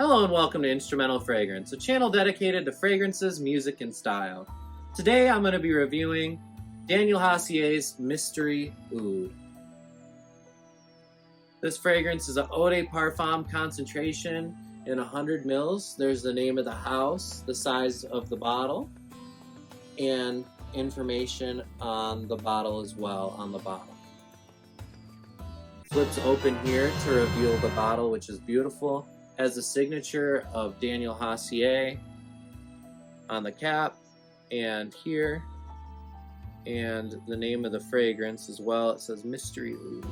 Hello and welcome to Instrumental Fragrance, a channel dedicated to fragrances, music, and style. Today I'm going to be reviewing Daniel Josier's Mystery Oud. This fragrance is an Eau de Parfum concentration in 100 mils. There's the name of the house, the size of the bottle, and information on the bottle as well on the bottle. Flips open here to reveal the bottle, which is beautiful. Has the signature of Daniel Josier on the cap and here, and the name of the fragrance as well. It says Mystery Oud.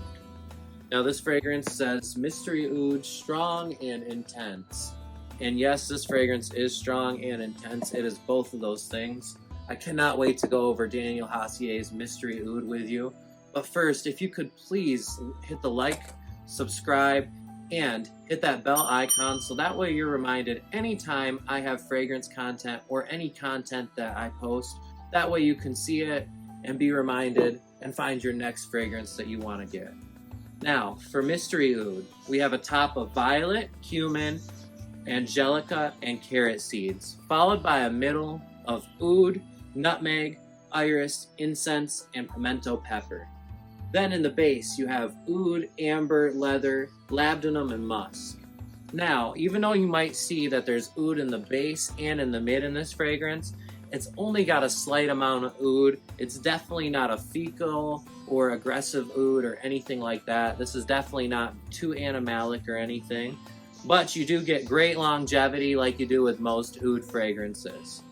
Now this fragrance says Mystery Oud, strong and intense. And yes, this fragrance is strong and intense. It is both of those things. I cannot wait to go over Daniel Josier's Mystery Oud with you. But first, if you could please hit the like, subscribe, and hit that bell icon so that way you're reminded anytime I have fragrance content or any content that I post. That way you can see it and be reminded and find your next fragrance that you want to get. Now, for Mystery Oud, we have a top of violet, cumin, angelica, and carrot seeds, followed by a middle of oud, nutmeg, iris, incense, and pimento pepper. Then in the base, you have oud, amber, leather, labdanum, and musk. Now, even though you might see that there's oud in the base and in the mid in this fragrance, it's only got a slight amount of oud. It's definitely not a fecal or aggressive oud or anything like that. This is definitely not too animalic or anything, but you do get great longevity like you do with most oud fragrances.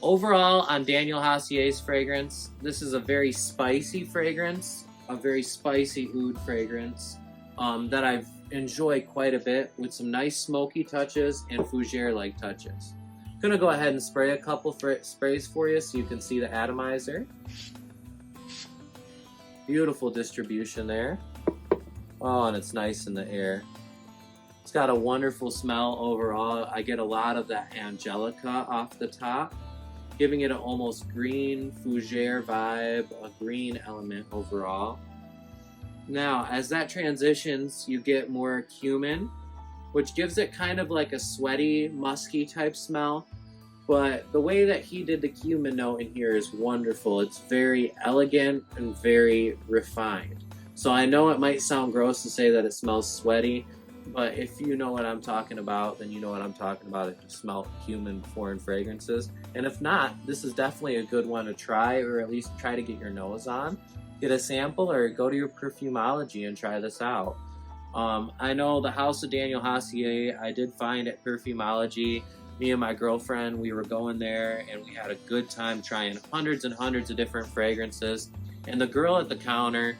Overall, on Daniel Josier's fragrance, this is a very spicy fragrance. A very spicy oud fragrance that I've enjoyed quite a bit with some nice smoky touches and fougere-like touches. I'm going to go ahead and spray a couple sprays for you so you can see the atomizer. Beautiful distribution there. Oh, and it's nice in the air. It's got a wonderful smell overall. I get a lot of that angelica off the top, giving it an almost green fougere vibe, a green element overall. Now, as that transitions, you get more cumin, which gives it kind of like a sweaty, musky type smell. But the way that he did the cumin note in here is wonderful. It's very elegant and very refined. So I know it might sound gross to say that it smells sweaty, but if you know what I'm talking about, then you know what I'm talking about if you smell cumin before in fragrances. And if not, this is definitely a good one to try, or at least try to get your nose on. Get a sample or go to your perfumology and try this out. I know the House of Daniel Josier, I did find at Perfumology. Me and my girlfriend, we were going there and we had a good time trying hundreds and hundreds of different fragrances. And the girl at the counter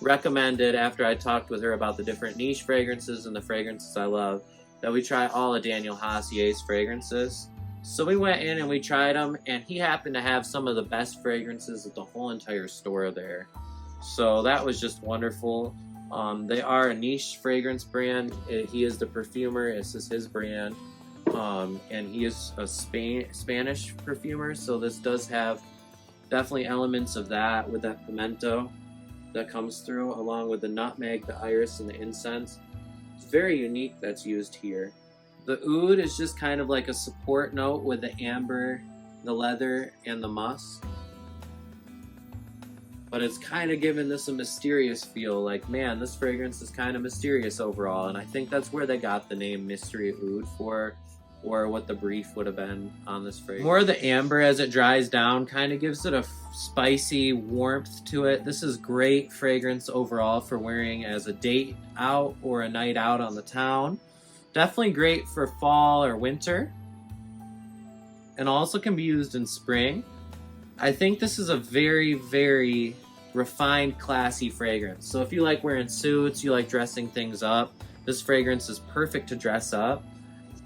recommended, after I talked with her about the different niche fragrances and the fragrances I love, that we try all of Daniel Josier's fragrances. So we went in and we tried them, and he happened to have some of the best fragrances at the whole entire store there. So that was just wonderful. They are a niche fragrance brand. He is the perfumer. This is his brand. And he is a Spanish perfumer, so this does have definitely elements of that with that pimento that comes through, along with the nutmeg, the iris, and the incense. It's very unique that's used here. The oud is just kind of like a support note with the amber, the leather, and the musk. But it's kind of giving this a mysterious feel, like, man, this fragrance is kind of mysterious overall, and I think that's where they got the name Mystery Oud for, or what the brief would have been on this fragrance. More of the amber as it dries down kind of gives it a spicy warmth to it. This is great fragrance overall for wearing as a date out or a night out on the town. Definitely great for fall or winter, and also can be used in spring. I think this is a very, very refined, classy fragrance. So if you like wearing suits, you like dressing things up, this fragrance is perfect to dress up.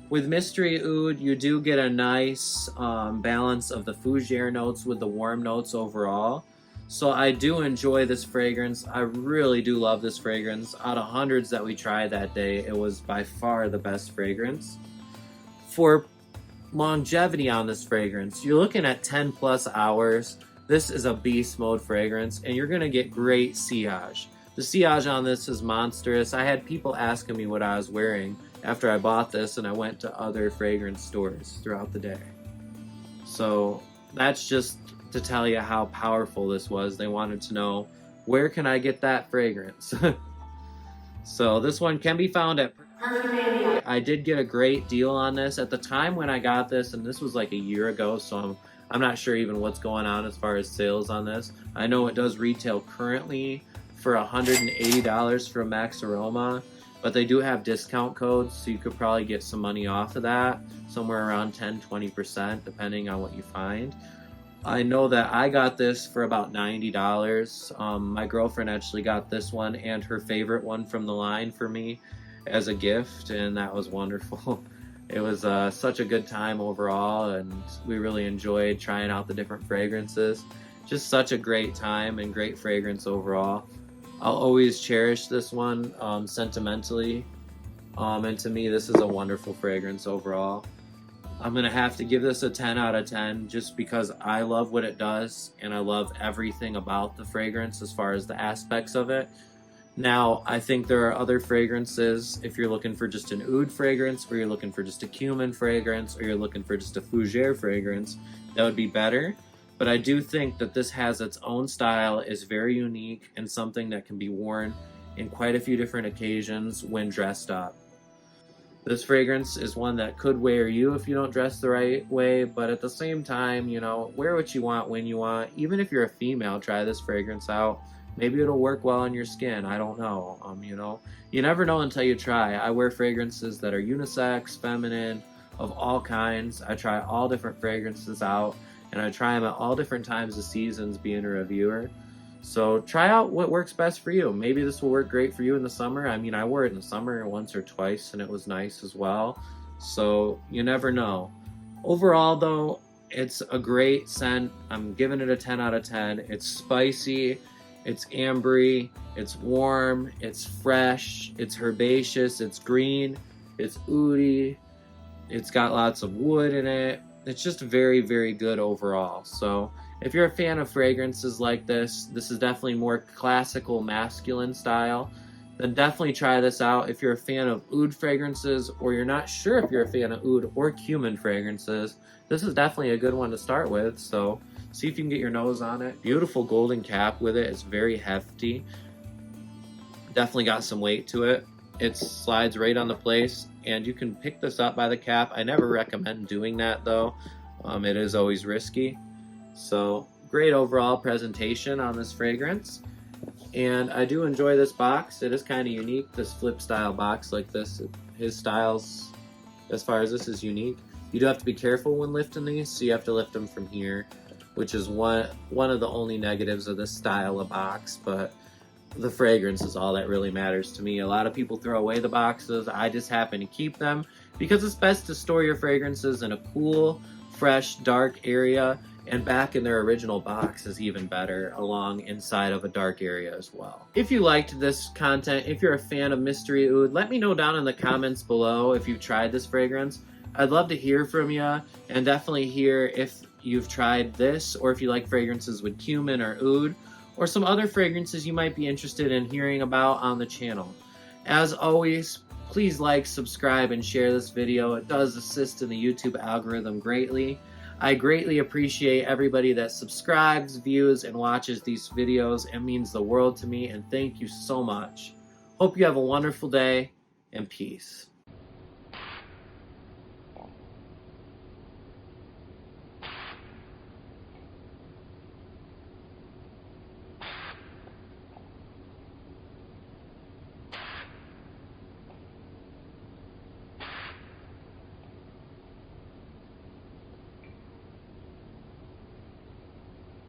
With Mystery Oud, you do get a nice balance of the fougere notes with the warm notes overall. So I do enjoy this fragrance. I really do love this fragrance. Out of hundreds that we tried that day, it was by far the best fragrance. For longevity on this fragrance, you're looking at 10 plus hours. This is a beast mode fragrance, and you're gonna get great sillage. The sillage on this is monstrous. I had people asking me what I was wearing, after I bought this and I went to other fragrance stores throughout the day. So that's just to tell you how powerful this was. They wanted to know, where can I get that fragrance? So this one can be found at Perfume. I did get a great deal on this at the time when I got this, and this was like a year ago, so I'm not sure even what's going on as far as sales on this. I know it does retail currently for $180 from Max Aroma, but they do have discount codes, so you could probably get some money off of that, somewhere around 10-20% depending on what you find. I know that I got this for about $90. My girlfriend actually got this one and her favorite one from the line for me as a gift, and that was wonderful. It was such a good time overall, and we really enjoyed trying out the different fragrances. Just such a great time and great fragrance overall. I'll always cherish this one sentimentally, and to me this is a wonderful fragrance overall. I'm going to have to give this a 10 out of 10 just because I love what it does and I love everything about the fragrance as far as the aspects of it. Now, I think there are other fragrances, if you're looking for just an oud fragrance, or you're looking for just a cumin fragrance, or you're looking for just a fougere fragrance, that would be better. But I do think that this has its own style, is very unique, and something that can be worn in quite a few different occasions when dressed up. This fragrance is one that could wear you if you don't dress the right way, but at the same time, you know, wear what you want when you want. Even if you're a female, try this fragrance out. Maybe it'll work well on your skin. I don't know. You know, you never know until you try. I wear fragrances that are unisex, feminine, of all kinds. I try all different fragrances out, and I try them at all different times of seasons being a reviewer. So try out what works best for you. Maybe this will work great for you in the summer. I mean, I wore it in the summer once or twice and it was nice as well. So you never know. Overall though, it's a great scent. I'm giving it a 10 out of 10. It's spicy, it's ambery, it's warm, it's fresh, it's herbaceous, it's green, it's oudy, it's got lots of wood in it. It's just very, very good overall. So if you're a fan of fragrances like this is definitely more classical masculine style, then definitely try this out. If you're a fan of oud fragrances, or you're not sure if you're a fan of oud or cumin fragrances, this is definitely a good one to start with. So see if you can get your nose on it. Beautiful golden cap with it. It's very hefty. Definitely got some weight to it. It slides right on the place, and you can pick this up by the cap. I never recommend doing that though. It is always risky. So great overall presentation on this fragrance, and I do enjoy this box. It is kind of unique, this flip style box like this. His styles as far as this is unique. You do have to be careful when lifting these, so you have to lift them from here, which is one of the only negatives of this style of box, but the fragrance is all that really matters to me. A lot of people throw away the boxes. I just happen to keep them because it's best to store your fragrances in a cool, fresh, dark area, and back in their original box is even better, along inside of a dark area as well. If you liked this content, if you're a fan of Mystery Oud, let me know down in the comments below if you've tried this fragrance. I'd love to hear from you, and definitely hear if you've tried this, or if you like fragrances with cumin or oud, or some other fragrances you might be interested in hearing about on the channel. As always, please like, subscribe, and share this video. It does assist in the YouTube algorithm greatly. I greatly appreciate everybody that subscribes, views, and watches these videos. It means the world to me, and thank you so much. Hope you have a wonderful day, and peace.